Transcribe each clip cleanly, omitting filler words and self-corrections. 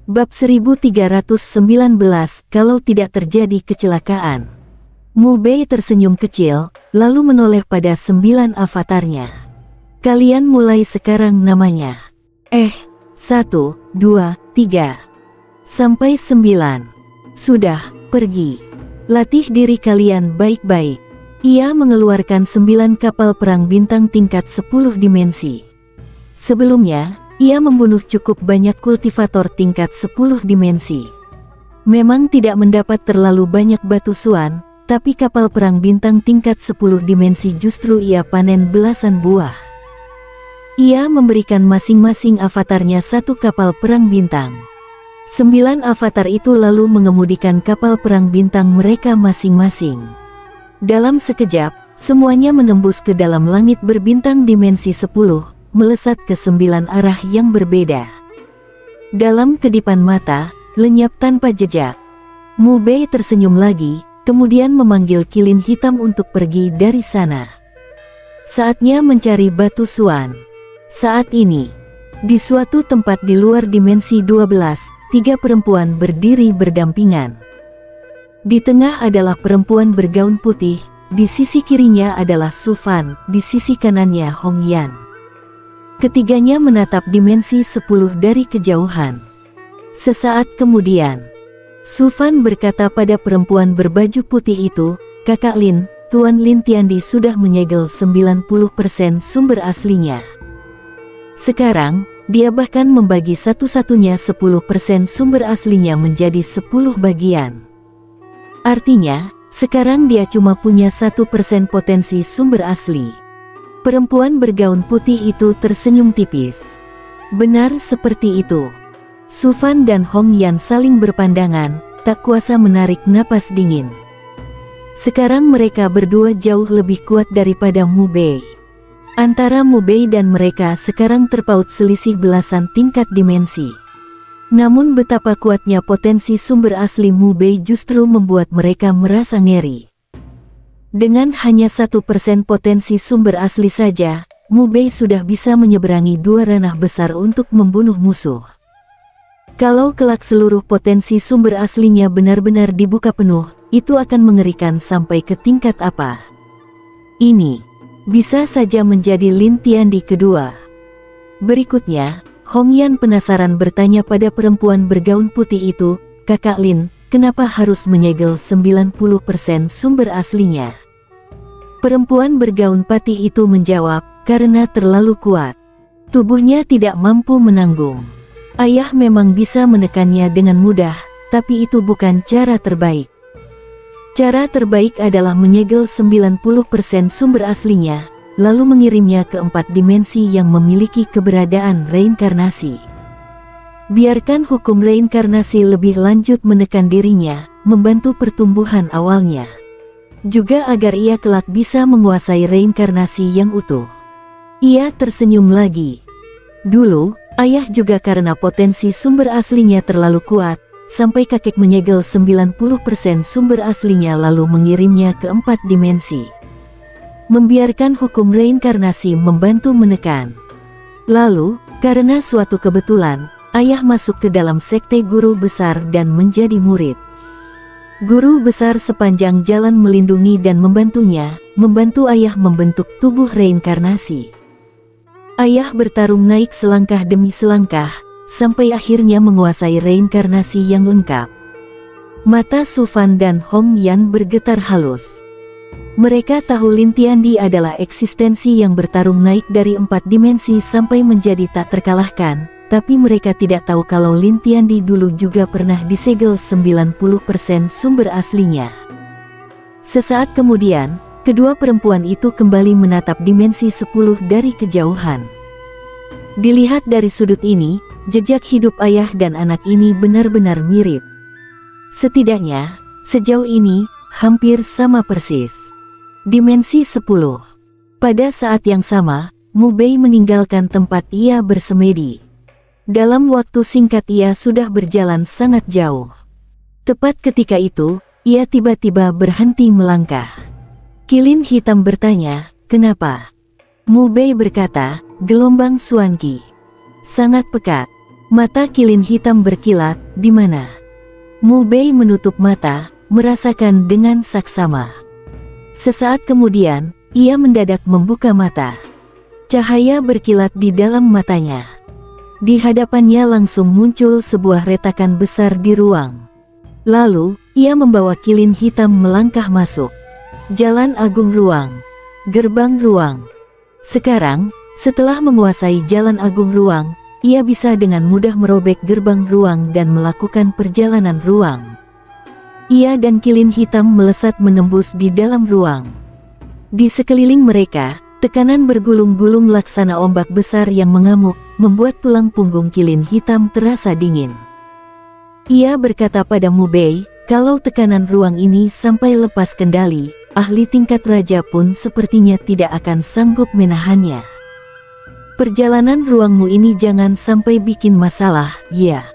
Bab 1319 Kalau tidak terjadi kecelakaan. Mu Bei tersenyum kecil, lalu menoleh pada 9 avatarnya. Kalian mulai sekarang namanya. 1, 2, 3. Sampai 9. Sudah, pergi. Latih diri kalian baik-baik. Ia mengeluarkan 9 kapal perang bintang tingkat 10 dimensi. Sebelumnya, ia membunuh cukup banyak kultivator tingkat 10 dimensi. Memang tidak mendapat terlalu banyak batu suan, tapi kapal perang bintang tingkat 10 dimensi justru ia panen belasan buah. Ia memberikan masing-masing avatarnya 1 kapal perang bintang. 9 avatar itu lalu mengemudikan kapal perang bintang mereka masing-masing. Dalam sekejap, semuanya menembus ke dalam langit berbintang dimensi 10, melesat ke 9 arah yang berbeda. Dalam kedipan mata, lenyap tanpa jejak. Mu Bei tersenyum lagi, kemudian memanggil kilin hitam untuk pergi dari sana. Saatnya mencari batu suan. Saat ini, di suatu tempat di luar dimensi 12, 3 perempuan berdiri berdampingan. Di tengah adalah perempuan bergaun putih, di sisi kirinya adalah Su Fan, di sisi kanannya Hong Yan. Ketiganya menatap dimensi 10 dari kejauhan. Sesaat kemudian, Su Fan berkata pada perempuan berbaju putih itu, "Kakak Lin, Tuan Lin Tiandi sudah menyegel 90% sumber aslinya. Sekarang, dia bahkan membagi satu-satunya 10% sumber aslinya menjadi 10 bagian. Artinya, sekarang dia cuma punya 1% potensi sumber asli." Perempuan bergaun putih itu tersenyum tipis. Benar seperti itu. Su Fan dan Hong Yan saling berpandangan, tak kuasa menarik napas dingin. Sekarang mereka berdua jauh lebih kuat daripada Mu Bei. Antara Mu Bei dan mereka sekarang terpaut selisih belasan tingkat dimensi. Namun betapa kuatnya potensi sumber asli Mu Bei justru membuat mereka merasa ngeri. Dengan hanya 1% potensi sumber asli saja, Mu Bei sudah bisa menyeberangi 2 ranah besar untuk membunuh musuh. Kalau kelak seluruh potensi sumber aslinya benar-benar dibuka penuh, itu akan mengerikan sampai ke tingkat apa? Ini bisa saja menjadi Lin Tiandi kedua. Berikutnya, Hong Yan penasaran bertanya pada perempuan bergaun putih itu, "Kakak Lin, kenapa harus menyegel 90% sumber aslinya?" Perempuan bergaun putih itu menjawab, "Karena terlalu kuat. Tubuhnya tidak mampu menanggung. Ayah memang bisa menekannya dengan mudah, tapi itu bukan cara terbaik. Cara terbaik adalah menyegel 90% sumber aslinya, lalu mengirimnya ke 4 dimensi yang memiliki keberadaan reinkarnasi. Biarkan hukum reinkarnasi lebih lanjut menekan dirinya, membantu pertumbuhan awalnya. Juga agar ia kelak bisa menguasai reinkarnasi yang utuh." Ia tersenyum lagi. Dulu, ayah juga karena potensi sumber aslinya terlalu kuat, sampai kakek menyegel 90% sumber aslinya lalu mengirimnya ke 4 dimensi. Membiarkan hukum reinkarnasi membantu menekan. Lalu, karena suatu kebetulan, ayah masuk ke dalam sekte guru besar dan menjadi murid. Guru besar sepanjang jalan melindungi dan membantunya, membantu ayah membentuk tubuh reinkarnasi. Ayah bertarung naik selangkah demi selangkah, sampai akhirnya menguasai reinkarnasi yang lengkap. Mata Su Fan dan Hong Yan bergetar halus. Mereka tahu Lin Tiandi adalah eksistensi yang bertarung naik dari 4 dimensi sampai menjadi tak terkalahkan, tapi mereka tidak tahu kalau Lin Tiandi dulu juga pernah disegel 90% sumber aslinya. Sesaat kemudian, kedua perempuan itu kembali menatap dimensi 10 dari kejauhan. Dilihat dari sudut ini, jejak hidup ayah dan anak ini benar-benar mirip. Setidaknya, sejauh ini, hampir sama persis. Dimensi 10. Pada saat yang sama, Mu Bei meninggalkan tempat ia bersemedi. Dalam waktu singkat ia sudah berjalan sangat jauh. Tepat ketika itu, ia tiba-tiba berhenti melangkah. Kilin hitam bertanya, "Kenapa?" Mu Bei berkata, "Gelombang Suanqi sangat pekat. Mata kilin hitam berkilat, di mana? Mu Bei menutup mata, merasakan dengan saksama. Sesaat kemudian, ia mendadak membuka mata. Cahaya berkilat di dalam matanya. Di hadapannya langsung muncul sebuah retakan besar di ruang. Lalu, ia membawa kilin hitam melangkah masuk. Jalan Agung Ruang. Gerbang Ruang. Sekarang, setelah menguasai Jalan Agung Ruang, ia bisa dengan mudah merobek gerbang ruang dan melakukan perjalanan ruang. Ia dan kilin hitam melesat menembus di dalam ruang. Di sekeliling mereka, tekanan bergulung-gulung laksana ombak besar yang mengamuk, membuat tulang punggung kilin hitam terasa dingin. Ia berkata pada Mu Bei, kalau tekanan ruang ini sampai lepas kendali, ahli tingkat raja pun sepertinya tidak akan sanggup menahannya. Perjalanan ruangmu ini jangan sampai bikin masalah, ya.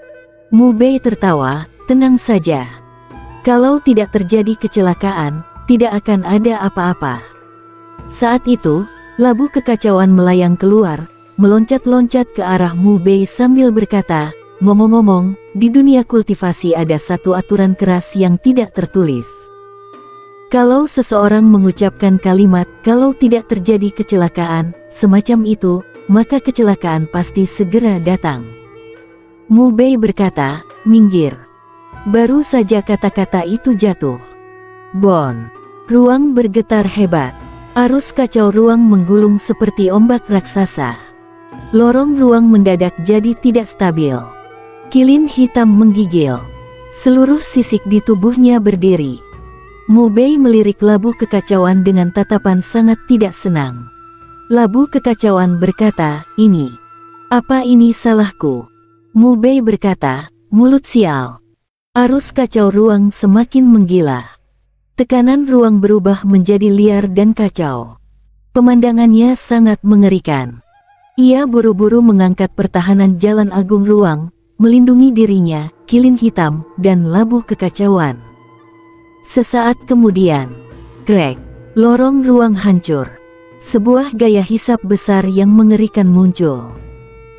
Mu Bei tertawa, tenang saja. Kalau tidak terjadi kecelakaan, tidak akan ada apa-apa. Saat itu, labu kekacauan melayang keluar, meloncat-loncat ke arah Mu Bei sambil berkata, ngomong-ngomong, di dunia kultivasi ada satu aturan keras yang tidak tertulis. Kalau seseorang mengucapkan kalimat, kalau tidak terjadi kecelakaan, semacam itu, maka kecelakaan pasti segera datang. Mu Bei berkata, minggir. Baru saja kata-kata itu jatuh. Bon. Ruang bergetar hebat. Arus kacau ruang menggulung seperti ombak raksasa. Lorong ruang mendadak jadi tidak stabil. Kilin hitam menggigil. Seluruh sisik di tubuhnya berdiri. Mu Bei melirik labu kekacauan dengan tatapan sangat tidak senang. Labu kekacauan berkata, ini. Apa ini salahku? Mu Bei berkata, mulut sial. Arus kacau ruang semakin menggila. Tekanan ruang berubah menjadi liar dan kacau. Pemandangannya sangat mengerikan. Ia buru-buru mengangkat pertahanan Jalan Agung Ruang, melindungi dirinya, kilin hitam, dan labu kekacauan. Sesaat kemudian, krek, lorong ruang hancur. Sebuah gaya hisap besar yang mengerikan muncul.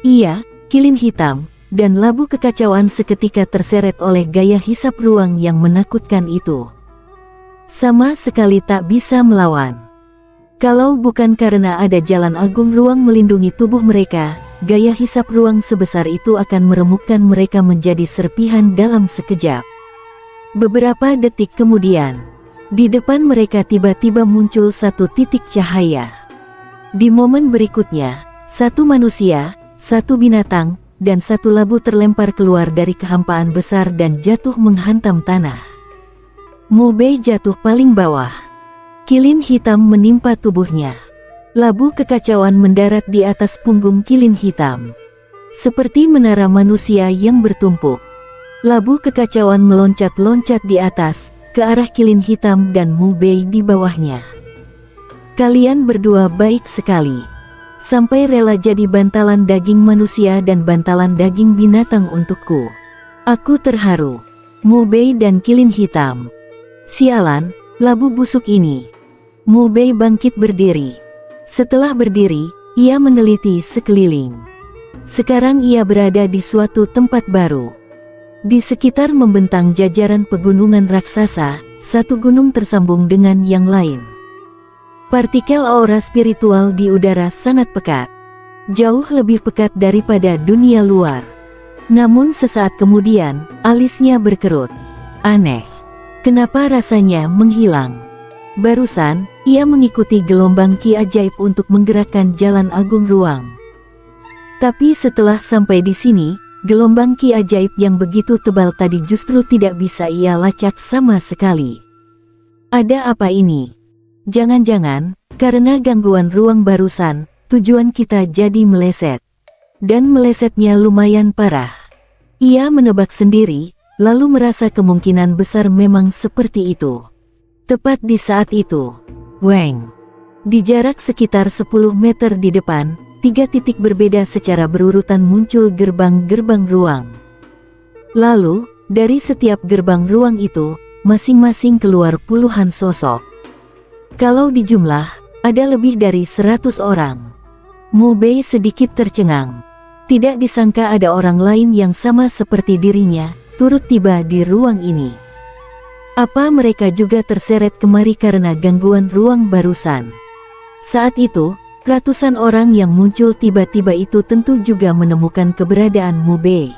Ia, kilin hitam, dan labu kekacauan seketika terseret oleh gaya hisap ruang yang menakutkan itu. Sama sekali tak bisa melawan. Kalau bukan karena ada Jalan Agung Ruang melindungi tubuh mereka, gaya hisap ruang sebesar itu akan meremukkan mereka menjadi serpihan dalam sekejap. Beberapa detik kemudian, di depan mereka tiba-tiba muncul satu titik cahaya. Di momen berikutnya, satu manusia, satu binatang, dan satu labu terlempar keluar dari kehampaan besar dan jatuh menghantam tanah. Mu Bei jatuh paling bawah. Kilin hitam menimpa tubuhnya. Labu kekacauan mendarat di atas punggung kilin hitam. Seperti menara manusia yang bertumpuk. Labu kekacauan meloncat-loncat di atas, ke arah kilin hitam dan Mu Bei di bawahnya. Kalian berdua baik sekali. Sampai rela jadi bantalan daging manusia dan bantalan daging binatang untukku. Aku terharu. Mu Bei dan kilin hitam. Sialan, labu busuk ini. Mu Bei bangkit berdiri. Setelah berdiri, ia meneliti sekeliling. Sekarang ia berada di suatu tempat baru. Di sekitar membentang jajaran pegunungan raksasa, satu gunung tersambung dengan yang lain. Partikel aura spiritual di udara sangat pekat. Jauh lebih pekat daripada dunia luar. Namun sesaat kemudian, alisnya berkerut. Aneh. Kenapa rasanya menghilang? Barusan, ia mengikuti gelombang ki ajaib untuk menggerakkan Jalan Agung Ruang. Tapi setelah sampai di sini, gelombang ki ajaib yang begitu tebal tadi justru tidak bisa ia lacak sama sekali. Ada apa ini? Jangan-jangan, karena gangguan ruang barusan, tujuan kita jadi meleset. Dan melesetnya lumayan parah. Ia menebak sendiri, lalu merasa kemungkinan besar memang seperti itu. Tepat di saat itu, weng. Di jarak sekitar 10 meter di depan, 3 titik berbeda secara berurutan muncul gerbang-gerbang ruang. Lalu, dari setiap gerbang ruang itu, masing-masing keluar puluhan sosok. Kalau dijumlah, ada lebih dari 100 orang. Mu Bei sedikit tercengang. Tidak disangka ada orang lain yang sama seperti dirinya, turut tiba di ruang ini. Apa mereka juga terseret kemari karena gangguan ruang barusan? Saat itu, ratusan orang yang muncul tiba-tiba itu tentu juga menemukan keberadaan Mu Bei.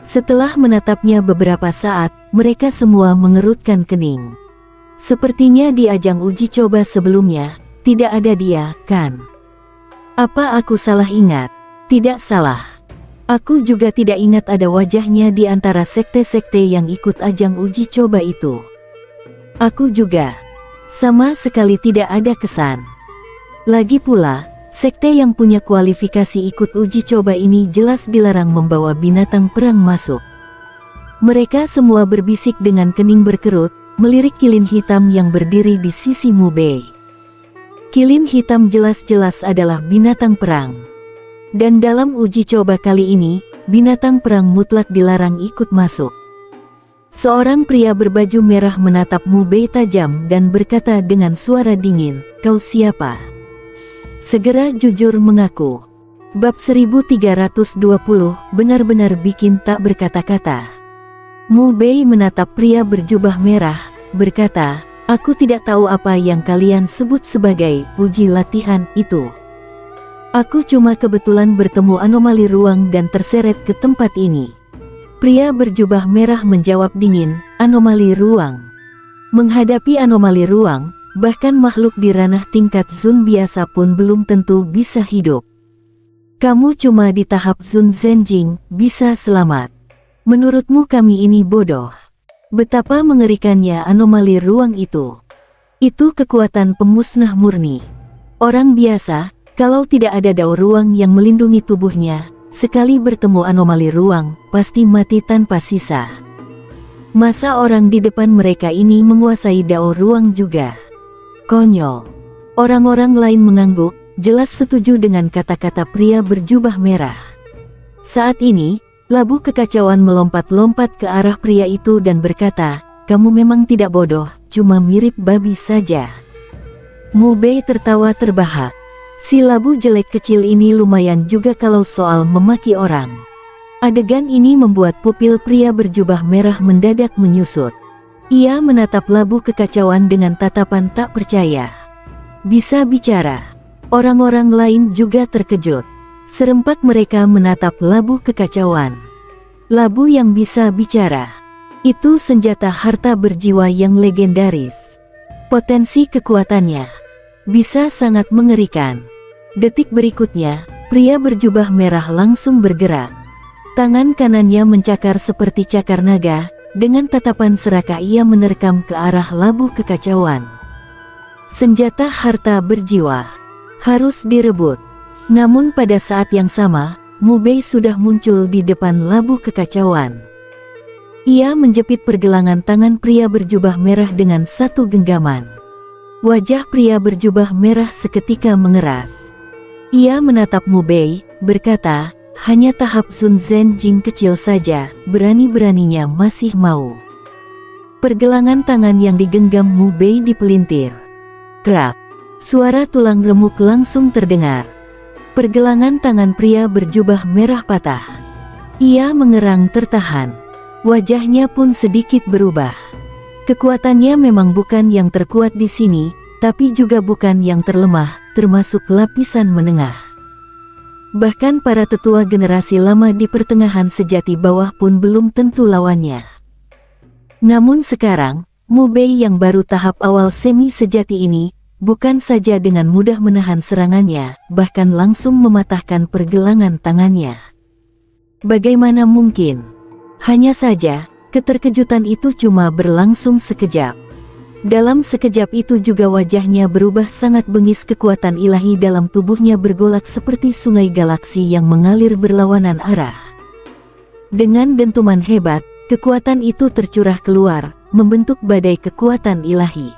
Setelah menatapnya beberapa saat, mereka semua mengerutkan kening. Sepertinya di ajang uji coba sebelumnya, tidak ada dia, kan? Apa aku salah ingat? Tidak salah. Aku juga tidak ingat ada wajahnya di antara sekte-sekte yang ikut ajang uji coba itu. Aku juga. Sama sekali tidak ada kesan. Lagi pula, sekte yang punya kualifikasi ikut uji coba ini jelas dilarang membawa binatang perang masuk. Mereka semua berbisik dengan kening berkerut, melirik kilin hitam yang berdiri di sisi Mu Bei. Kilin hitam jelas-jelas adalah binatang perang. Dan dalam uji coba kali ini, binatang perang mutlak dilarang ikut masuk. Seorang pria berbaju merah menatap Mu Bei tajam dan berkata dengan suara dingin, "Kau siapa?" Segera jujur mengaku. Bab 1320 benar-benar bikin tak berkata-kata. Mu Bei menatap pria berjubah merah, berkata, "Aku tidak tahu apa yang kalian sebut sebagai uji latihan itu. Aku cuma kebetulan bertemu anomali ruang dan terseret ke tempat ini." Pria berjubah merah menjawab dingin, "Anomali ruang?" Menghadapi anomali ruang, bahkan makhluk di ranah tingkat Zun biasa pun belum tentu bisa hidup. Kamu cuma di tahap Zun Zenjing, bisa selamat. Menurutmu kami ini bodoh? Betapa mengerikannya anomali ruang itu. Itu kekuatan pemusnah murni. Orang biasa, kalau tidak ada dao ruang yang melindungi tubuhnya, sekali bertemu anomali ruang, pasti mati tanpa sisa. Masa orang di depan mereka ini menguasai dao ruang juga? Konyol. Orang-orang lain mengangguk, jelas setuju dengan kata-kata pria berjubah merah. Saat ini, labu kekacauan melompat-lompat ke arah pria itu dan berkata, "Kamu memang tidak bodoh, cuma mirip babi saja." Mu Bei tertawa terbahak. Si labu jelek kecil ini lumayan juga kalau soal memaki orang. Adegan ini membuat pupil pria berjubah merah mendadak menyusut. Ia menatap labu kekacauan dengan tatapan tak percaya. Bisa bicara. Orang-orang lain juga terkejut. Serempak mereka menatap labu kekacauan. Labu yang bisa bicara. Itu senjata harta berjiwa yang legendaris. Potensi kekuatannya bisa sangat mengerikan. Detik berikutnya, pria berjubah merah langsung bergerak. Tangan kanannya mencakar seperti cakar naga, dengan tatapan serakah ia menerkam ke arah labu kekacauan. Senjata harta berjiwa harus direbut. Namun pada saat yang sama, Mu Bei sudah muncul di depan labu kekacauan. Ia menjepit pergelangan tangan pria berjubah merah dengan satu genggaman. Wajah pria berjubah merah seketika mengeras. Ia menatap Mu Bei, berkata, "Hanya tahap Zun Zenjing kecil saja, berani-beraninya masih mau." Pergelangan tangan yang digenggam Mu Bei dipelintir. Krak, suara tulang remuk langsung terdengar. Pergelangan tangan pria berjubah merah patah. Ia mengerang tertahan. Wajahnya pun sedikit berubah. Kekuatannya memang bukan yang terkuat di sini, tapi juga bukan yang terlemah, termasuk lapisan menengah. Bahkan para tetua generasi lama di pertengahan sejati bawah pun belum tentu lawannya. Namun sekarang, Mu Bei yang baru tahap awal semi sejati ini, bukan saja dengan mudah menahan serangannya, bahkan langsung mematahkan pergelangan tangannya. Bagaimana mungkin? Hanya saja, keterkejutan itu cuma berlangsung sekejap. Dalam sekejap itu juga wajahnya berubah sangat bengis, kekuatan ilahi dalam tubuhnya bergolak seperti sungai galaksi yang mengalir berlawanan arah. Dengan dentuman hebat, kekuatan itu tercurah keluar, membentuk badai kekuatan ilahi.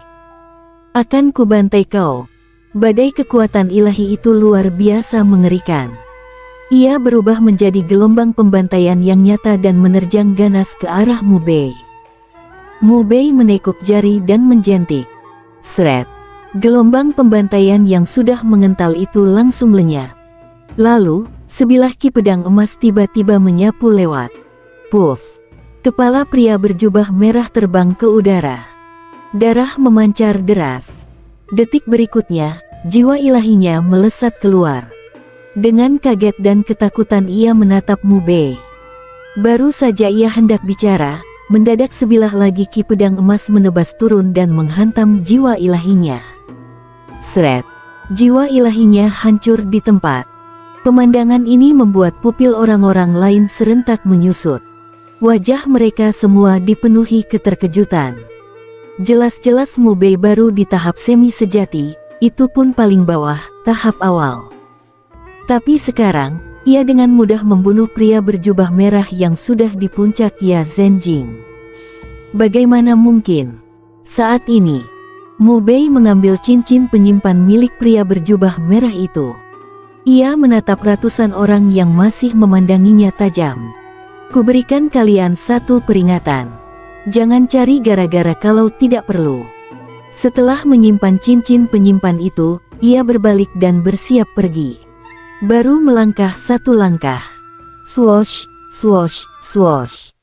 "Akan kubantai kau." Badai kekuatan ilahi itu luar biasa mengerikan. Ia berubah menjadi gelombang pembantaian yang nyata dan menerjang ganas ke arah Mu Bei. Mu Bei menekuk jari dan menjentik. Sret. Gelombang pembantaian yang sudah mengental itu langsung lenyap. Lalu, Sebilah ki pedang emas tiba-tiba menyapu lewat. Puff! Kepala pria berjubah merah terbang ke udara. Darah memancar deras. Detik berikutnya, jiwa ilahinya melesat keluar. Dengan kaget dan ketakutan ia menatap Mu Bei. Baru saja ia hendak bicara, mendadak sebilah lagi ki pedang emas menebas turun dan menghantam jiwa ilahinya. Sret! Jiwa ilahinya hancur di tempat. Pemandangan ini membuat pupil orang-orang lain serentak menyusut. Wajah mereka semua dipenuhi keterkejutan. Jelas-jelas Mu Bei baru di tahap semi sejati, itu pun paling bawah, tahap awal. Tapi sekarang, ia dengan mudah membunuh pria berjubah merah yang sudah di puncak Ya Zhenjing. Bagaimana mungkin? Saat ini, Mu Bei mengambil cincin penyimpan milik pria berjubah merah itu. Ia menatap ratusan orang yang masih memandanginya tajam. Kuberikan kalian satu peringatan. Jangan cari gara-gara kalau tidak perlu. Setelah menyimpan cincin penyimpan itu, ia berbalik dan bersiap pergi. Baru melangkah satu langkah. Swoosh, swoosh, swoosh.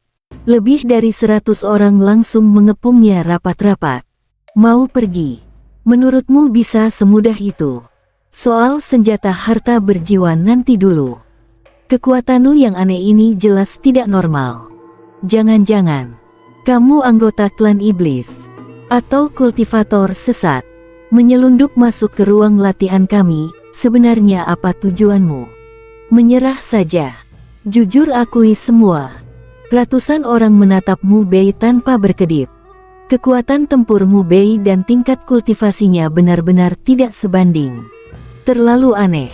Lebih dari 100 orang langsung mengepungnya rapat-rapat. Mau pergi? Menurutmu bisa semudah itu? Soal senjata harta berjiwa nanti dulu. Kekuatanmu yang aneh ini jelas tidak normal. Jangan-jangan kamu anggota klan iblis atau kultivator sesat, menyelundup masuk ke ruang latihan kami. Sebenarnya apa tujuanmu? Menyerah saja. Jujur akui semua. Ratusan orang menatap Mu Bei tanpa berkedip. Kekuatan tempur Mu Bei dan tingkat kultivasinya benar-benar tidak sebanding. Terlalu aneh.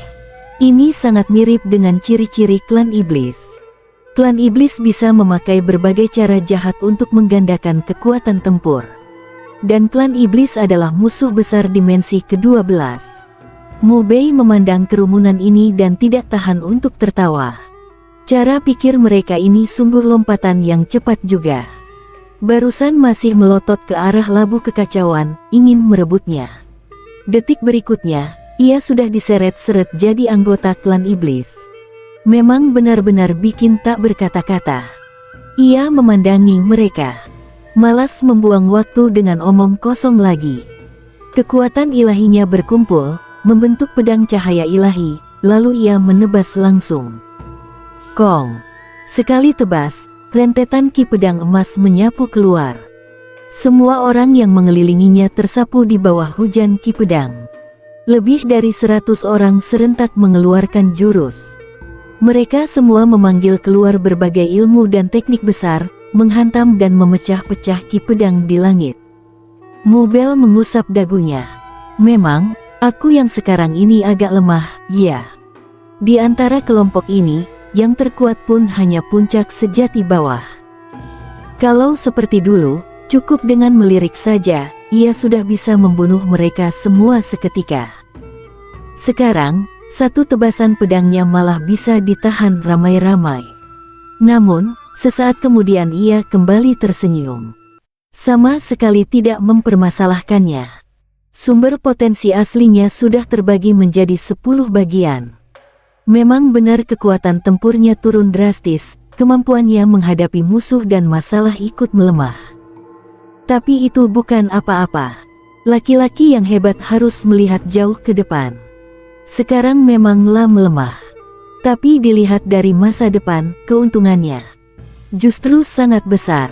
Ini sangat mirip dengan ciri-ciri klan iblis. Klan iblis bisa memakai berbagai cara jahat untuk menggandakan kekuatan tempur. Dan klan iblis adalah musuh besar dimensi ke-12. Mu Bei memandang kerumunan ini dan tidak tahan untuk tertawa. Cara pikir mereka ini sungguh lompatan yang cepat juga. Barusan masih melotot ke arah labu kekacauan, ingin merebutnya. Detik berikutnya, ia sudah diseret-seret jadi anggota klan iblis. Memang benar-benar bikin tak berkata-kata. Ia memandangi mereka. Malas membuang waktu dengan omong kosong lagi. Kekuatan ilahinya berkumpul, membentuk pedang cahaya ilahi, lalu ia menebas langsung. Kong! Sekali tebas, rentetan ki pedang emas menyapu keluar. Semua orang yang mengelilinginya tersapu di bawah hujan ki pedang. Lebih dari 100 orang serentak mengeluarkan jurus. Mereka semua memanggil keluar berbagai ilmu dan teknik besar, menghantam dan memecah-pecah ki pedang di langit. Mu Bei mengusap dagunya. Memang, aku yang sekarang ini agak lemah, ya. Di antara kelompok ini, yang terkuat pun hanya puncak sejati bawah. Kalau seperti dulu, cukup dengan melirik saja, ia sudah bisa membunuh mereka semua seketika. Sekarang, satu tebasan pedangnya malah bisa ditahan ramai-ramai. Namun, sesaat kemudian ia kembali tersenyum. Sama sekali tidak mempermasalahkannya. Sumber potensi aslinya sudah terbagi menjadi 10 bagian. Memang benar kekuatan tempurnya turun drastis, kemampuannya menghadapi musuh dan masalah ikut melemah. Tapi itu bukan apa-apa. Laki-laki yang hebat harus melihat jauh ke depan. Sekarang memanglah melemah. Tapi dilihat dari masa depan, keuntungannya justru sangat besar.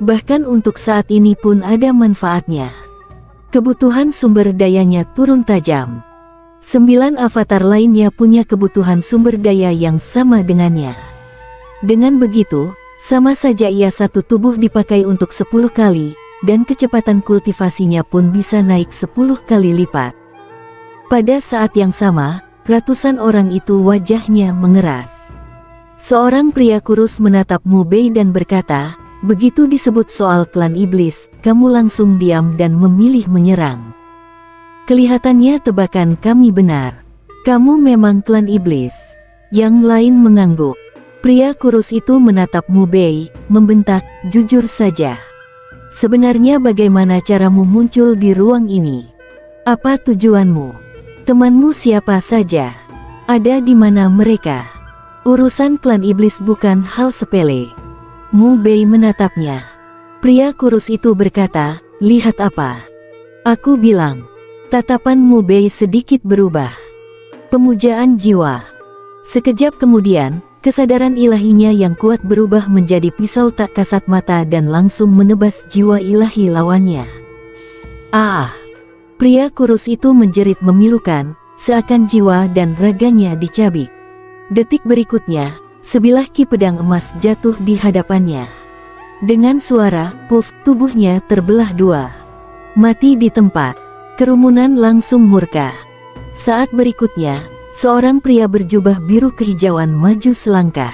Bahkan untuk saat ini pun ada manfaatnya. Kebutuhan sumber dayanya turun tajam. 9 avatar lainnya punya kebutuhan sumber daya yang sama dengannya. Dengan begitu, sama saja ia satu tubuh dipakai untuk 10 kali, dan kecepatan kultivasinya pun bisa naik 10 kali lipat. Pada saat yang sama, ratusan orang itu wajahnya mengeras. Seorang pria kurus menatap Mu Bei dan berkata, begitu disebut soal klan iblis, kamu langsung diam dan memilih menyerang. Kelihatannya tebakan kami benar. Kamu memang klan iblis. Yang lain mengangguk. Pria kurus itu menatap Mu Bei, membentak, jujur saja. Sebenarnya bagaimana caramu muncul di ruang ini? Apa tujuanmu? Temanmu siapa saja? Ada di mana mereka? Urusan klan iblis bukan hal sepele. Mu Bei menatapnya. Pria kurus itu berkata, lihat apa? Aku bilang. Tatapan Mu Bei sedikit berubah. Pemujaan jiwa. Sekejap kemudian, kesadaran ilahinya yang kuat berubah menjadi pisau tak kasat mata dan langsung menebas jiwa ilahi lawannya. Ah! Pria kurus itu menjerit memilukan, seakan jiwa dan raganya dicabik. Detik berikutnya, sebilah ki pedang emas jatuh di hadapannya. Dengan suara puff, tubuhnya terbelah dua. Mati di tempat. Kerumunan langsung murka. Saat berikutnya, seorang pria berjubah biru kehijauan maju selangkah.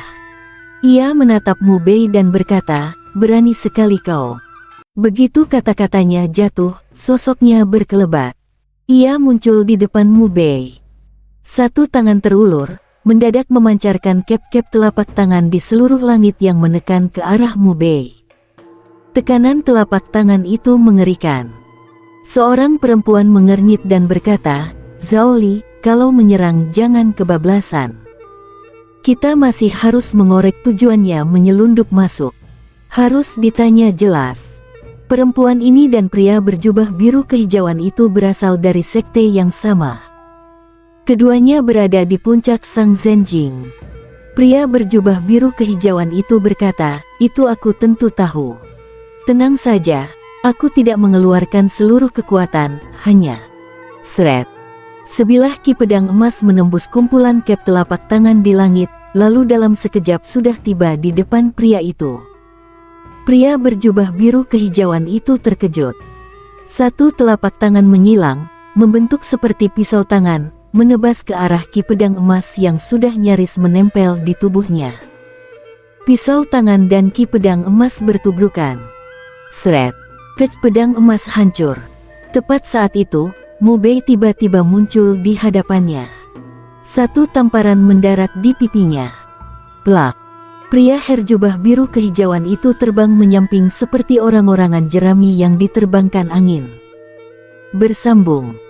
Ia menatap Mu Bei dan berkata, berani sekali kau. Begitu kata-katanya jatuh, sosoknya berkelebat. Ia muncul di depan Mu Bei. Satu tangan terulur, mendadak memancarkan kep-kep telapak tangan di seluruh langit yang menekan ke arah Mu Bei. Tekanan telapak tangan itu mengerikan. Seorang perempuan mengernyit dan berkata, Zhao Li, kalau menyerang jangan kebablasan. Kita masih harus mengorek tujuannya menyelundup masuk. Harus ditanya jelas. Perempuan ini dan pria berjubah biru kehijauan itu berasal dari sekte yang sama. Keduanya berada di puncak Sang Zhenjing. Pria berjubah biru kehijauan itu berkata, itu aku tentu tahu. Tenang saja, aku tidak mengeluarkan seluruh kekuatan, hanya seret. Sebilah ki pedang emas menembus kumpulan kep telapak tangan di langit, lalu dalam sekejap sudah tiba di depan pria itu. Pria berjubah biru kehijauan itu terkejut. Satu telapak tangan menyilang, membentuk seperti pisau tangan, menebas ke arah ki pedang emas yang sudah nyaris menempel di tubuhnya. Pisau tangan dan ki pedang emas bertubrukan. Seret! Ki pedang emas hancur. Tepat saat itu, Mu Bei tiba-tiba muncul di hadapannya. Satu tamparan mendarat di pipinya. Plak! Pria berjubah biru kehijauan itu terbang menyamping seperti orang-orangan jerami yang diterbangkan angin. Bersambung.